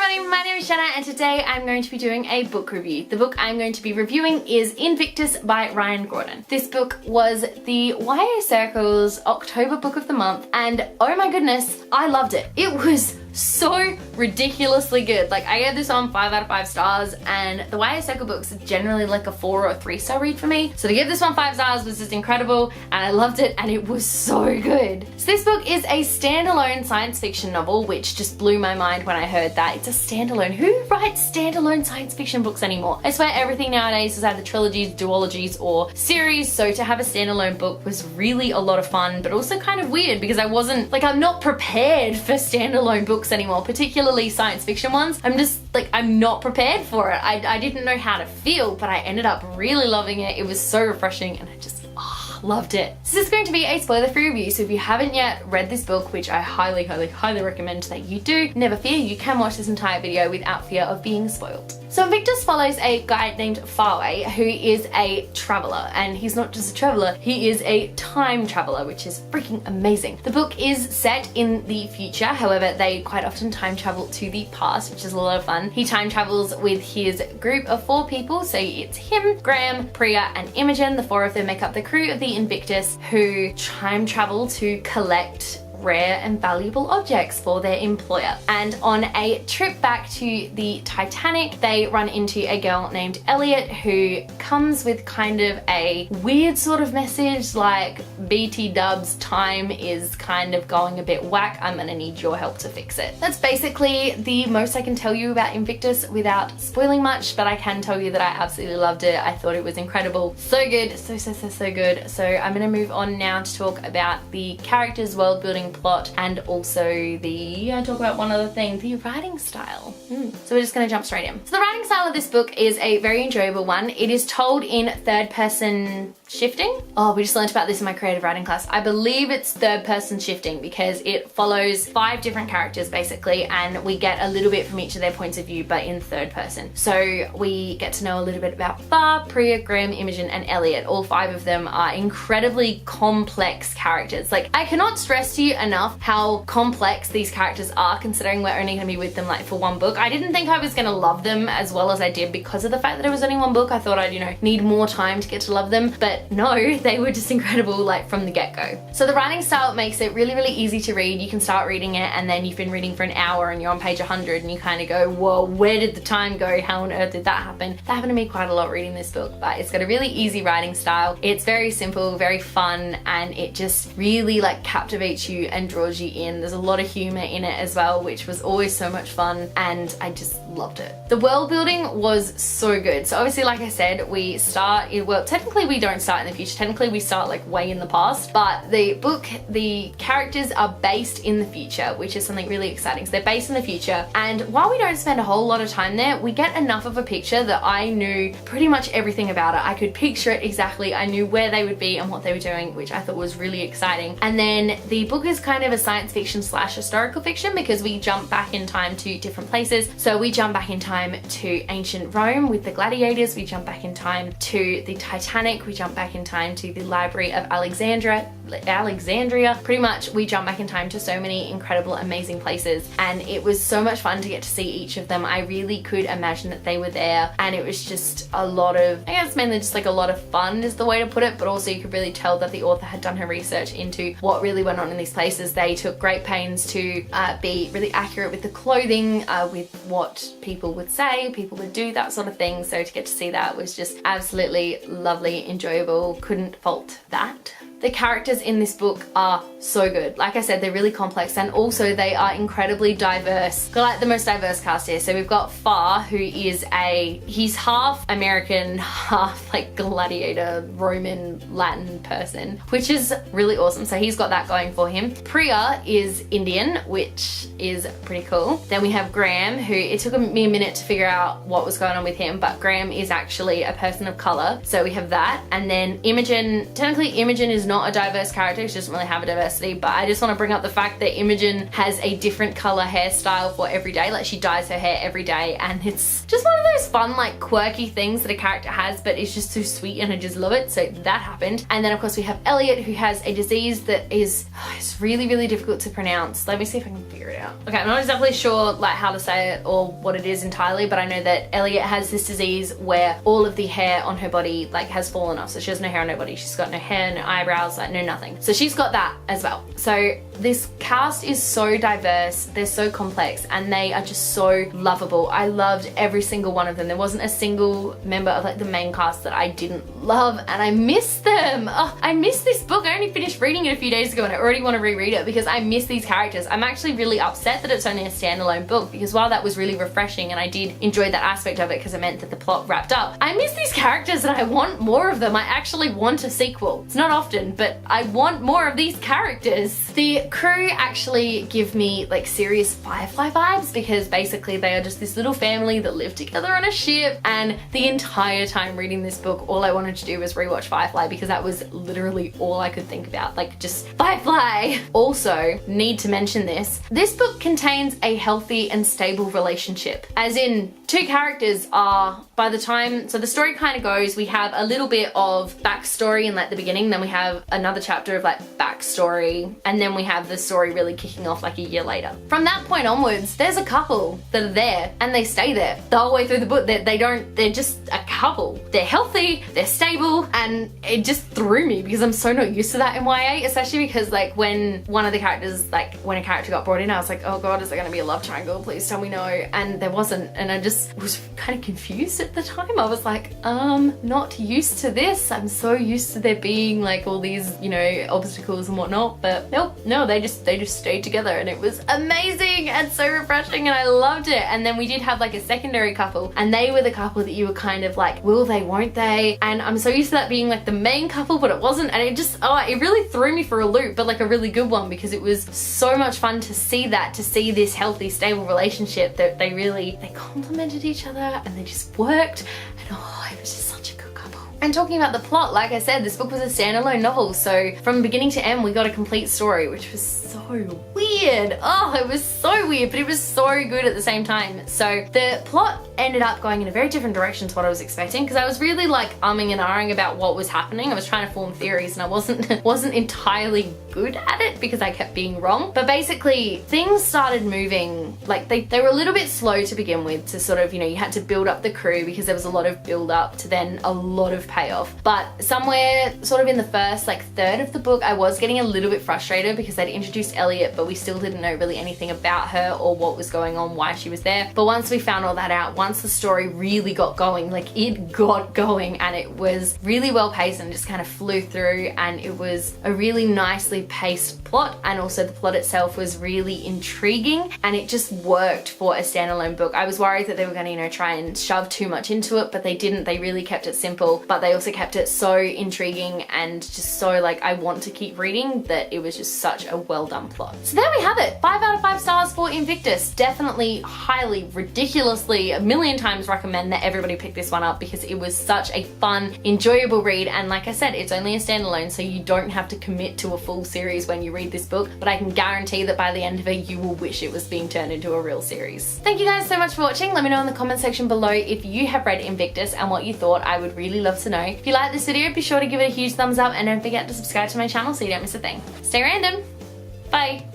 everybody, my name is Shanna and today I'm going to be doing a book review. The book I'm going to be reviewing is Invictus by Ryan Gordon. This book was the YA Circle's October book of the month and oh my goodness, I loved it. It was so ridiculously good. Like, I gave this on 5 out of 5 stars, and the YA Circle books are generally like a 4 or 3 star read for me. So to give this one 5 stars was just incredible, and I loved it, and it was so good. So this book is a standalone science fiction novel, which just blew my mind when I heard that. It's a standalone. Who writes standalone science fiction books anymore? I swear everything nowadays is either trilogies, duologies, or series, so to have a standalone book was really a lot of fun, but also kind of weird because I'm not prepared for standalone books anymore, particularly science fiction ones. I'm not prepared for it. I didn't know how to feel, but I ended up really loving it. It was so refreshing and I just loved it. So this is going to be a spoiler-free review, so if you haven't yet read this book, which I highly recommend that you do, never fear, you can watch this entire video without fear of being spoiled. So Invictus follows a guy named Farway who is a traveler, and he's not just a traveler, he is a time traveler, which is freaking amazing. The book is set in the future, however they quite often time travel to the past, which is a lot of fun. He time travels with his group of 4 people, so it's him, Graham, Priya and Imogen. The 4 of them make up the crew of the Invictus, who time travel to collect rare and valuable objects for their employer. And on a trip back to the Titanic, they run into a girl named Elliot who comes with kind of a weird sort of message like, BT dubs, time is kind of going a bit whack, I'm gonna need your help to fix it. That's basically the most I can tell you about Invictus without spoiling much, but I can tell you that I absolutely loved it. I thought it was incredible. So good, so good. So I'm gonna move on now to talk about the characters, world building, plot, and also talk about one other thing, the writing style. So we're just gonna jump straight in. So the writing style of this book is a very enjoyable one. It is told in third person shifting. Oh, we just learned about this in my creative writing class. I believe it's third person shifting because it follows 5 different characters basically, and we get a little bit from each of their points of view, but in third person. So we get to know a little bit about Far, Priya, Graham, Imogen, and Elliot. All 5 of them are incredibly complex characters. Like, I cannot stress to you enough how complex these characters are, considering we're only gonna be with them like for 1 book. I didn't think I was gonna love them as well as I did because of the fact that it was only 1 book. I thought I'd, need more time to get to love them, but no, they were just incredible like from the get-go. So the writing style makes it really, really easy to read. You can start reading it and then you've been reading for an hour and you're on page 100 and you kind of go, whoa, where did the time go? How on earth did that happen? That happened to me quite a lot reading this book, but it's got a really easy writing style. It's very simple, very fun, and it just really like captivates you and draws you in. There's a lot of humor in it as well, which was always so much fun, and I just loved it. The world building was so good. So obviously, like I said, we start in, well, technically we don't start in the future. Technically we start like way in the past, but the book, the characters are based in the future, which is something really exciting. So they're based in the future, and while we don't spend a whole lot of time there, we get enough of a picture that I knew pretty much everything about it. I could picture it exactly. I knew where they would be and what they were doing, which I thought was really exciting. And then the book is kind of a science fiction / historical fiction because we jump back in time to different places. So we jump back in time to ancient Rome with the gladiators, we jump back in time to the Titanic, we jump back in time to the Library of Alexandria. Pretty much we jump back in time to so many incredible, amazing places, and it was so much fun to get to see each of them. I really could imagine that they were there, and it was just a lot of, I guess mainly just like a lot of fun is the way to put it, but also you could really tell that the author had done her research into what really went on in these places. They took great pains to be really accurate with the clothing, with what people would say, people would do, that sort of thing. So to get to see that was just absolutely lovely, enjoyable, couldn't fault that. The characters in this book are so good. Like I said, they're really complex, and also they are incredibly diverse. They're like the most diverse cast here. So we've got Far, who is he's half American, half like gladiator, Roman, Latin person, which is really awesome. So he's got that going for him. Priya is Indian, which is pretty cool. Then we have Graham, who it took me a minute to figure out what was going on with him, but Graham is actually a person of color. So we have that. And then Imogen, technically Imogen is not a diverse character. She doesn't really have a diversity, but I just want to bring up the fact that Imogen has a different color hairstyle for every day. Like she dyes her hair every day, and it's just one of those fun, like quirky things that a character has, but it's just so sweet and I just love it. So that happened. And then of course we have Elliot, who has a disease that is it's really, really difficult to pronounce. Let me see if I can figure it out. Okay, I'm not exactly sure like how to say it or what it is entirely, but I know that Elliot has this disease where all of the hair on her body like has fallen off. So she has no hair on her body. She's got no hair, no eyebrows, like no nothing. So she's got that as well. So this cast is so diverse, they're so complex, and they are just so lovable. I loved every single one of them. There wasn't a single member of like the main cast that I didn't love, and I miss them. Oh, I miss this book. I only finished reading it a few days ago and I already want to reread it because I miss these characters. I'm actually really upset that it's only a standalone book, because while that was really refreshing and I did enjoy that aspect of it because it meant that the plot wrapped up, I miss these characters and I want more of them. I actually want a sequel. It's not often, but I want more of these characters. The crew actually give me like serious Firefly vibes, because basically they are just this little family that live together on a ship, and the entire time reading this book all I wanted to do was rewatch Firefly, because that was literally all I could think about, like just Firefly. Also, need to mention this book contains a healthy and stable relationship, as in two characters are, by the time, so the story kind of goes, we have a little bit of backstory in like the beginning, then we have another chapter of like backstory, and then we have the story really kicking off like a year later. From that point onwards, there's a couple that are there and they stay there the whole way through the book. They're just a couple. They're healthy, they're stable, and it just threw me because I'm so not used to that in YA, especially because like when one of the characters, like when a character got brought in, I was like, oh god, is there gonna be a love triangle? Please tell me no. And there wasn't, and I just was kind of confused at the time. I was like, not used to this. I'm so used to there being like all these, you know, obstacles and whatnot, but nope, no, they just stayed together, and it was amazing and so refreshing, and I loved it. And then we did have like a secondary couple, and they were the couple that you were kind of like, will they, won't they? And I'm so used to that being like the main couple, but it wasn't, and it just, it really threw me for a loop, but like a really good one, because it was so much fun to see that, to see this healthy, stable relationship that they complemented each other and they just worked, and it was just such a good couple. And talking about the plot, like I said, this book was a standalone novel, so from beginning to end we got a complete story, which was so weird. Oh, it was so weird, but it was so good at the same time. So the plot ended up going in a very different direction to what I was expecting, because I was really like umming and ahhing about what was happening. I was trying to form theories and I wasn't entirely good at it because I kept being wrong. But basically things started moving, like they were a little bit slow to begin with, to sort of, you know, you had to build up the crew because there was a lot of build up to then a lot of payoff. But somewhere sort of in the first like third of the book, I was getting a little bit frustrated because they'd introduced Elliot, but we still didn't know really anything about her or what was going on, why she was there. But once we found all that out, once the story really got going, like it got going, and it was really well paced and just kind of flew through, and it was a really nicely paced plot, and also the plot itself was really intriguing, and it just worked for a standalone book. I was worried that they were going to, you know, try and shove too much into it, but they didn't. They really kept it simple, but they also kept it so intriguing and just so like I want to keep reading, that it was just such a well done plot. So there we have it, 5 out of 5 stars for Invictus. Definitely, highly, ridiculously, a million times recommend that everybody pick this one up, because it was such a fun, enjoyable read. And like I said, it's only a standalone, so you don't have to commit to a full series when you read this book, but I can guarantee that by the end of it you will wish it was being turned into a real series. Thank you guys so much for watching. Let me know in the comment section below if you have read Invictus and what you thought. I would really love to know. If you like this video, be sure to give it a huge thumbs up, and don't forget to subscribe to my channel so you don't miss a thing. Stay random. Bye.